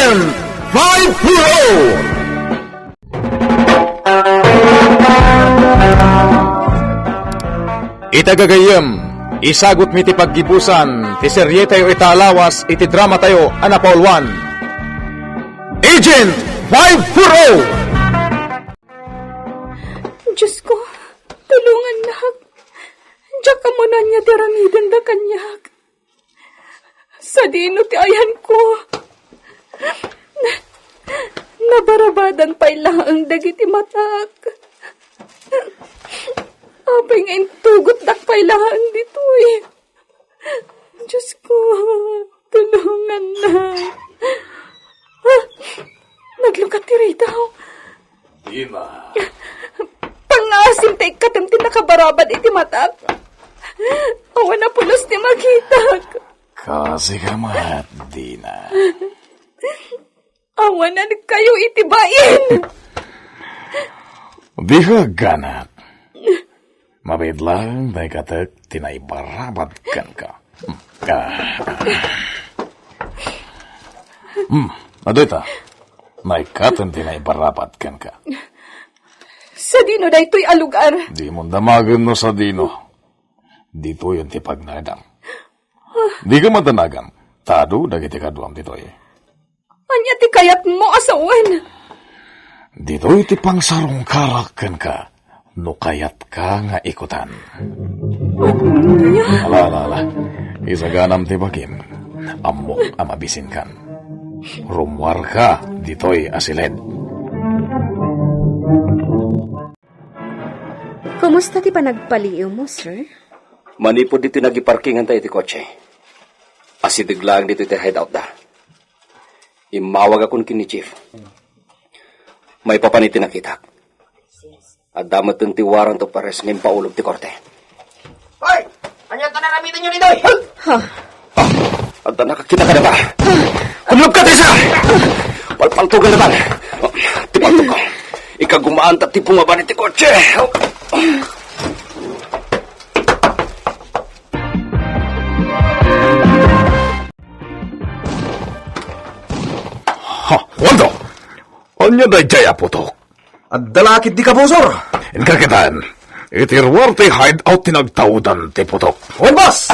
Agent 5-0! Itagagayam, isagot mi ti paggibusan, ti serye tayo italawas, iti drama tayo, anapaulwan. Agent 5-0! Diyos ko, tulungan na. Diyak ka mo na niya diramidan da kanyak. Sa dino ti ayan ko. Nabarabadan pa'y lang ang dagiti matak. Apay ngayon tugot dakpay lang ang dito'y. Diyos ko, tulungan na. Naglukat ti Rita. Dina. Pangasim tayo katamti nakabarabad iti matak. Awan na pulos ti maghitak. Kasi kamat, Dina. Awan na kayo itibain. Di ka ganat. Mabid lang, day katak, tinaibarabad kan ka. Adoy ta, may katan tinaibarabad kan ka. Sa dino na ito'y alugar. Di mo damagan no sa dino. Dito yung tipagnadam. Di ka madanagan. Tado, dagiti kaduam dito eh. Anya ti kayat mo asawan. Dito iti pang sarong karakan ka. No kayat ka nga ikutan. Ala. Isaganam ti bagim. Amok amabisin kan. Rumwar ka dito'y asiled. Kumusta ti panagpaliw mo, sir? Manipod dito nagiparkingan tayo iti kotse. Asidiglang dito iti hideout da. Imawag akong kini chief. May papaniti nakitak. At damat ng tiwaran to pares ngayon paulog ti korte. Hoy! Anyan ka na ramitin nyo ni Doy! At nakakita ka na ba? Kumulog ka tayo sa! Palpaltugan na ba? Tipaltog ko. Ikagumaan tati pumaba ni ti kotse. Waldo! Anya day jaya putok. At dalakit di ka, bosor! Inkakitaan, itirwar ti hideout tinagtaudan ti putok. Oy, boss!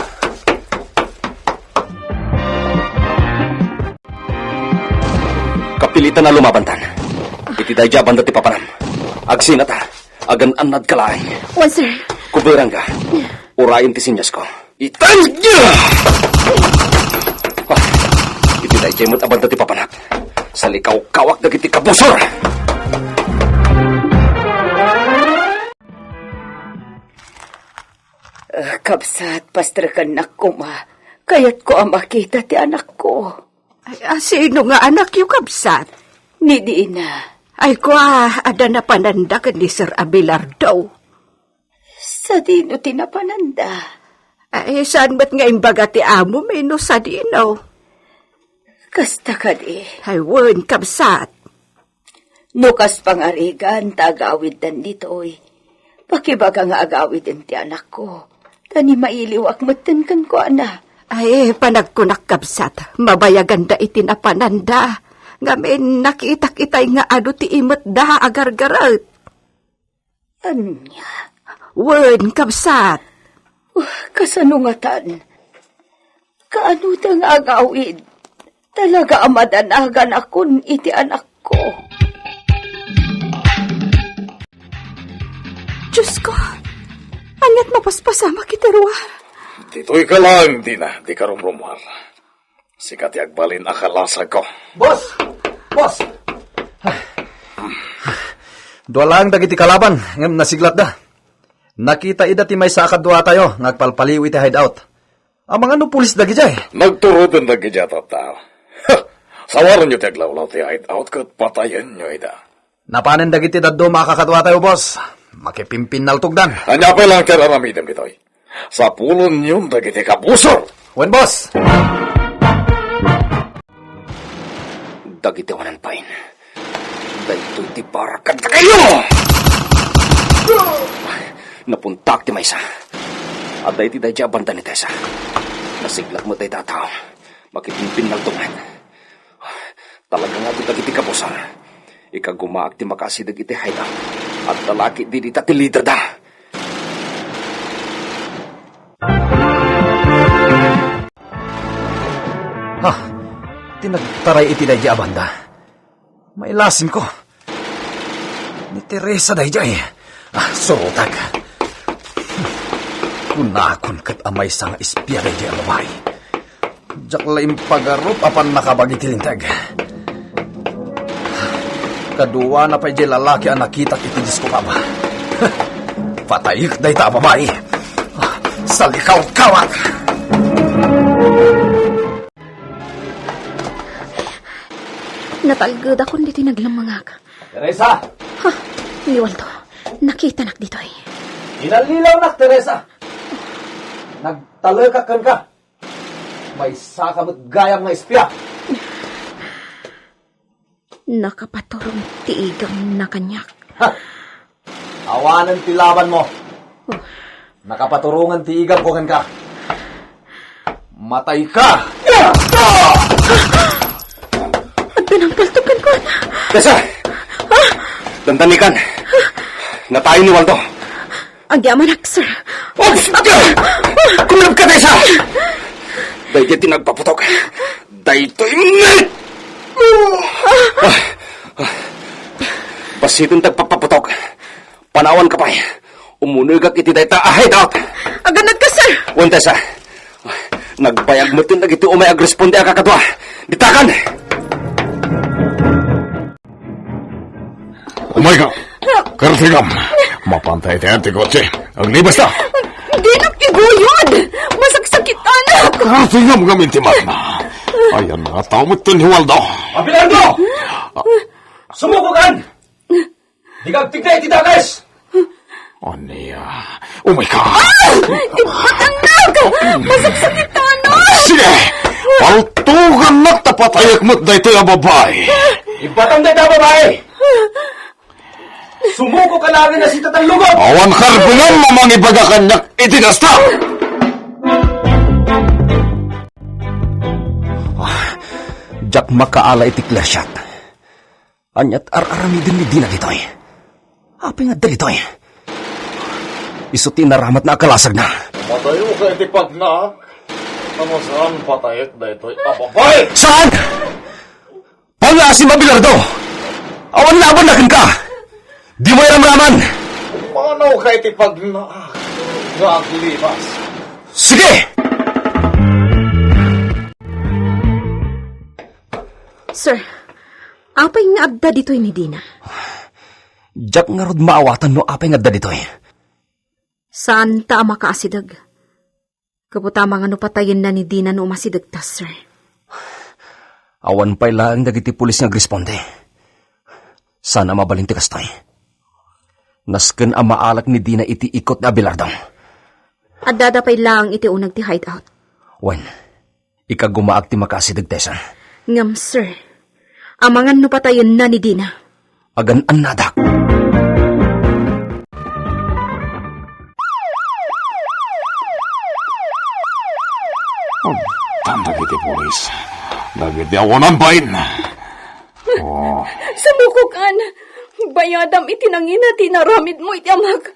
Kapilitan na lumabantan. Iti dayja banda ti papanam. Agsinata. Agan anad kalaay. Wan, sir. Kuberang ka. Urayin ti sinyas ko. Itanya! Iti dayja mo't abanda ti papanap. Sa likaw-kawak dagiti kabusor! Kapsat, pastrakan na ko, ma. Kaya't ko ang makita ti anak ko. Ay, sino nga anak yung kabsat? Ni Dina. Ay, ada na pananda ka ni Sir Abelardo. Sa dino tinapananda. Ay, saan ba't nga imbaga ti amo meno sa dino? Kasta ka di. Ay, wen, kabsat. Nukas pangarigan, tagawid dan dito'y. Pakibaga nga agawid din ti anak ko. Tani mailiwak matin kan ko, ana. Ay, panagkunak kabsat. Mabayagan da itinapananda. Ngamin nakitak itay nga ado ti imot da agargarat. Anya? Wen, kabsat. Kasanungatan. Kaano da nga agawid? Talaga amadanagan akon iti anak ko. Diyos ko, anyat mapaspasama kitaruar. Dito'y ka lang, Dina, di ka rumrumwar. Sikat yagbalin akalasag ko. Boss! Boss! Dua lang dagiti kalaban, ngam nasiglat da. Nakita ida ti may sakad dua tayo, ngagpalpaliw iti hideout. Ang mga no pulis dagi jay. Nagturudan na gijat at tao. Sawaran nyo taglawlaw ti hideout kat patayan nyo ida. Napanin dagiti daddo makakadwa tayo, boss. Makipimpin naltugdan. Anya pa lang kararamidam dito'y. Sa pulon yun dagiti kabusor. Wen, boss! Dagiti wanan pain. Daytoy ti parakan ta kayo! Napuntak ti maysa. At dahi ti dayja banda ni Tessa. Nasiglat mo tayo tataw. Makipimpin ng tungan. Talaga ang ato dagiti kapusan. Ikagumaak ti makasidag iti hideout. At lalaki di dita ti leader da. Ha, tinagtaray iti day abanda. Mailasin ko. Ni Teresa day jay. Surutag. Kunakon kat amay sang ispya day jay babae. Jak laim pagarup apan nakabagi tilintag. Kadua na pa jay lalaki ang nakita iti disko kaba. Patayik day ta babae. Salikaw kawat. Natalgad ako dito naglamangag. Teresa! Ha, ni Waldo, nakita nak dito eh. Inalilaw nak, Teresa! Nagtalakakan ka. May sakamot gayang na espya. Nakapaturong tiigang na kanyak. Awanan tilaban mo. Nakapaturungan tiigang ko ka. Matay ka! Pinampaltukan ko na. Tessa! Dandanikan! Natayo ni Waldo. Ang yamanak, sir. Oh! Kumulab ka, Tessa! Dahil di tinagpaputok. Dahil ito'y nit! Pasitong tagpapaputok. Panawan ka pa. Umunugak iti dahil ta hideout. Aganad ka, sir. Wan, Tessa. Nagbayag mo tin nagiti umay agresponde ang kakadwa. Ditakan! Oh my God! Kartigam! Mapantay tayo ti kotse. Ang libas na! Di na iguyod! Masagsakit anak! Kartigam kami ti Magna. Ayan nga tao mo ito ni Waldo. Abelardo! Sumukukan! Higagtigday ti dagas! Aniya. Oh my God! Ibat anak! Masagsakit anak! Sige! Paltugan na tapatayak mo't da ito yung babae. Ibatang day ta babae! Sumuko ka lang na si Tatang Lugod! Awan karbungan mamang ibagakanyak itinasta! Jak makaala iti clear shot. Anyat ar-aramidin ni Dina ditoy. Api nga dalitoy. Isuti naramat na akalasag na. Patayo ka iti pagnak. Ano saan patayak da ito yung babae? Saan? Pangasim Abelardo! Awan laban na ka! Di mo yaramraman! Paano ka iti pagnak? Naglibas. Sige! Sir, apay nga adda dito'y ni Dina. Jak nga rod maawatan no apay nga ditoy. Saan ta makaasidag? Kaputama nga no patayin na ni Dina no umasidag ta, sir. Awan pa'y laang dagiti pulis nga gresponde. Sana mabalinti kastoy. Nasken ang maalak ni Dina iti ikot na Abelardo. Adada pa'y lang iti unag ti hideout. Wen, ikagumaag ti makasidag tesa. Ngam, sir. Amangan no patayin na ni Dina. Agan an nadak. Tanda kiti polis. Nagdiawan ang bain. Oh. Sumukukan! Bayadam itinangina tinaramid mo iti amag.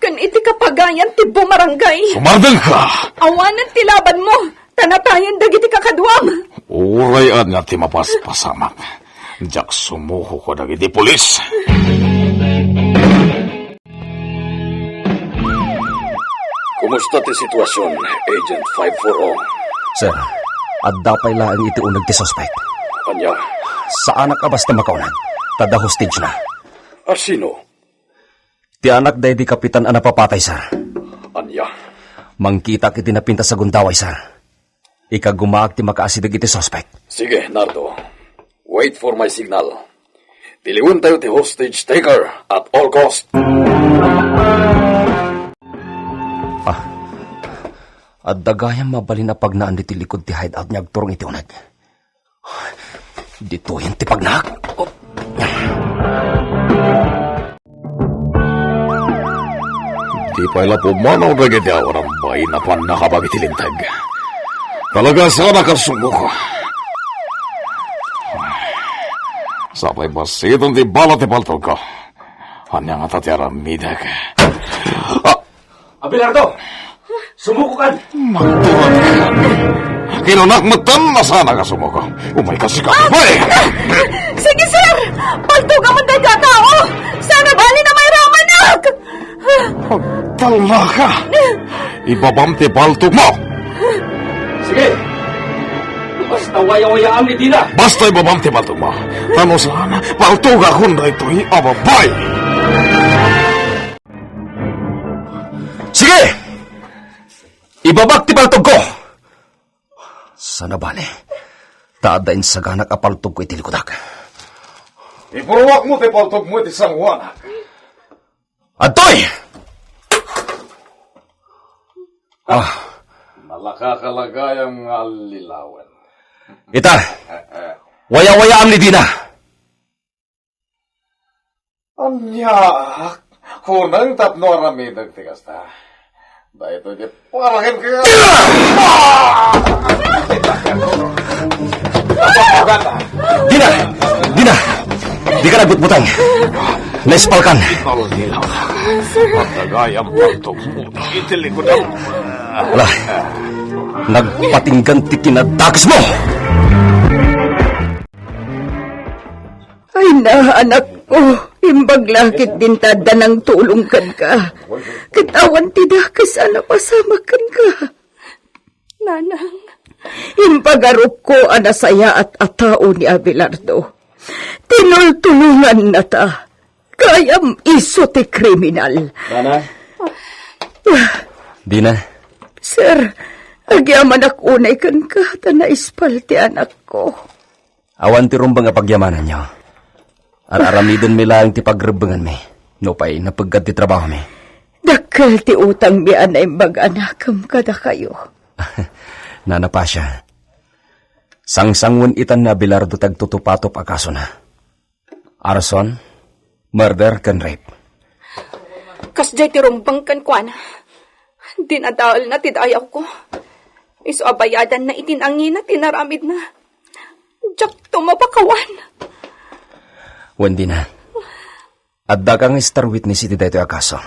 Kan iti kapagayan ti bumarangay. Sumardang ka! Awanan ti laban mo. Tanatayan dagiti kakadwam. Urayan nga ti mapaspasamak. Jak sumuko ko dagiti polis. Kumusta ti sitwasyon, Agent 540? Sir, adda pa'y laang iti unag ti suspect. Anya? Sa anak ka basta makaunan. Tada hostage na. Sino? Ti anak day di kapitan ang napapatay, sir. Anya? Mangkita kiti napinta sa gundaway, sir. Ikagumaag ti makaasidag iti suspect. Sige, Nardo. Wait for my signal. Tiliwan tayo ti hostage taker at all cost. At dagayang mabalin na pagnaan di ti likod ti hideout niya agturong iti unag. Dito yan ti pagnak. Oh. Di pa ila pumanaw na gaya orang bayi na pan nakabagitilintag. Talaga sana kasumuko. Sabay basiton di balat ti paltog ko. Hanya nga tati Aramida ka. Abelardo! Sumuko ka! Magtuhan ka. Kinunak matan na sana ka sumuko. Umay kasi ka. Umay! Sige, sir! Paltuga man tayo tao! Sana bali na may ramanak! Talma ka. Ibabam ti paltog mo. Sige! Basta waya-waya ang Medina! Basta ibabam ti paltog mo. Tano sana, paltog akong na ito'y ababay. Sige! Ibabak ti paltog ko! Sana bale, taadain sa ganak apaltog ko itilikudak. Ipuruwak mo ti paltog mo iti San Juan. Adoy! Malakakalagayang alilawan. Ita, waya-waya ang lidina. Anyak, kunang tapno Aramidag ti kasta. Dahil ito di parahin ka. Dina! Dina! Di ka nagbutbutang. Naispalkan. Alilaw. Patagayang paltog mo. Itilikod ang... Wala. Nagpatinggan ti kinadakas mo! Ay na, anak ko. Imbag lakit din tada ng tulungkan ka. Katawan ti dakas ana pasamakan ka. Nanang, Imbagarup ko ana saya at atao ni Abelardo. Tinultulungan na ta. Kayam iso ti kriminal. Nana? Dina, Sir, agyaman ak unay kan ka, tanaispal ti anak ko. awan ti rumbang apagyamanan nyo. Aramidon mi lang ti pagrebengan mi. No pa'y napagad ti trabaho mi. Dakal ti utang mi anay mag-anakam kada kayo. Nanapa siya. Sangsangon itan na Abelardo tagtutupatop akaso na. Arson, murder kan rape. kasjay ti rumbang kan kuan. Dinadaal na tidayaw ko. Iso abayadan na itinangin na tinaramid na. Diyak tumapakawan. Wendi na. At dagang star witness iti dayto akaso.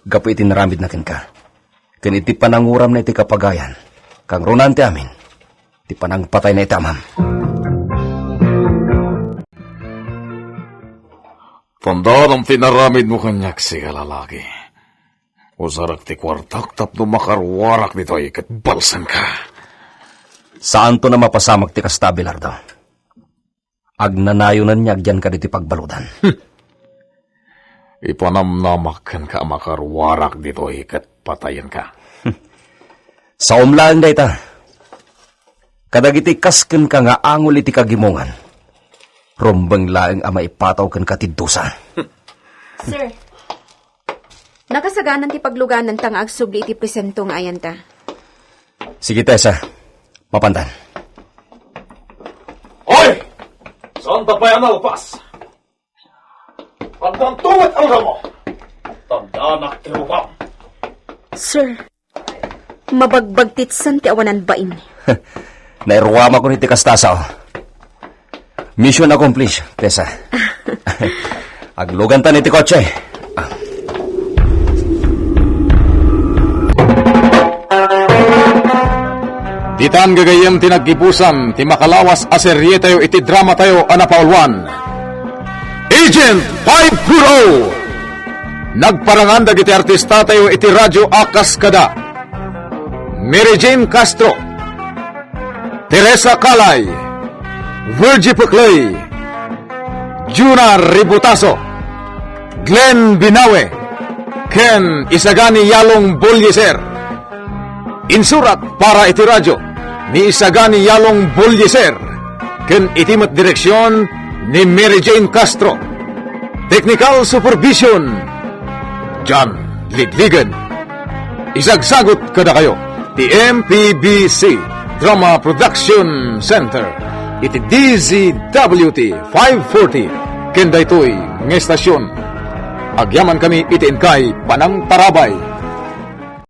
Gapo iti naramid na ken ka. Ken iti pananguram na iti kapagayan. Kang runan ti amin. Iti panang patay na iti amam. Tandaan ang tinaramid mo kanyak siya lalaki. Usarak ti kwartak tapno makarwarak dito ay balsan ka. Saan to na mapasamag ti kasta, Abelardo? Agnanayonan niya agyan ka diti pagbaludan. Ipanamnamakan ka makarwarak dito ay patayan ka. Sa umlaan da ita. Kadagiti kasken ka nga angol iti kagimongan. Rumbang laeng ama ipataw kan katiddusa. Sir, nakasaganan ti pagluganan tang agsubli iti presento nga ayan ta. Sige, Tessa. Mapantan. Hoy! Saan ta pa yan alpas? Pagtantungat ang ramo. Tandaanak ti rupam. Sir, mabagbagtitsan ti awanan bain. Nairuwama ko ni ti kastasa, oh. Mission accomplished, Tessa. Aglugan ta ni ti kotse. Ditan gagayem tinaggipusan, ti makalawas aserye tayo iti drama tayo anapaulwan. Agent 540! Nagparangan dagiti artista tayo iti radyo akas kada. Mary Jane Castro, Teresa Calay, Virgie Peclay, Juna Ributaso, Glenn Binawe, Ken Isagani Yalong Bulyeser. Insurat para iti radyo ni Isagani Yalong Bulyeser, ken itimat direksyon ni Mary Jane Castro. Technical supervision John Lidligan. Isagsagot kada kayo ti MPBC Drama Production Center iti DZWT 540 ken daytoy nga estasyon. Agyaman kami iti inkay Panang Tarabay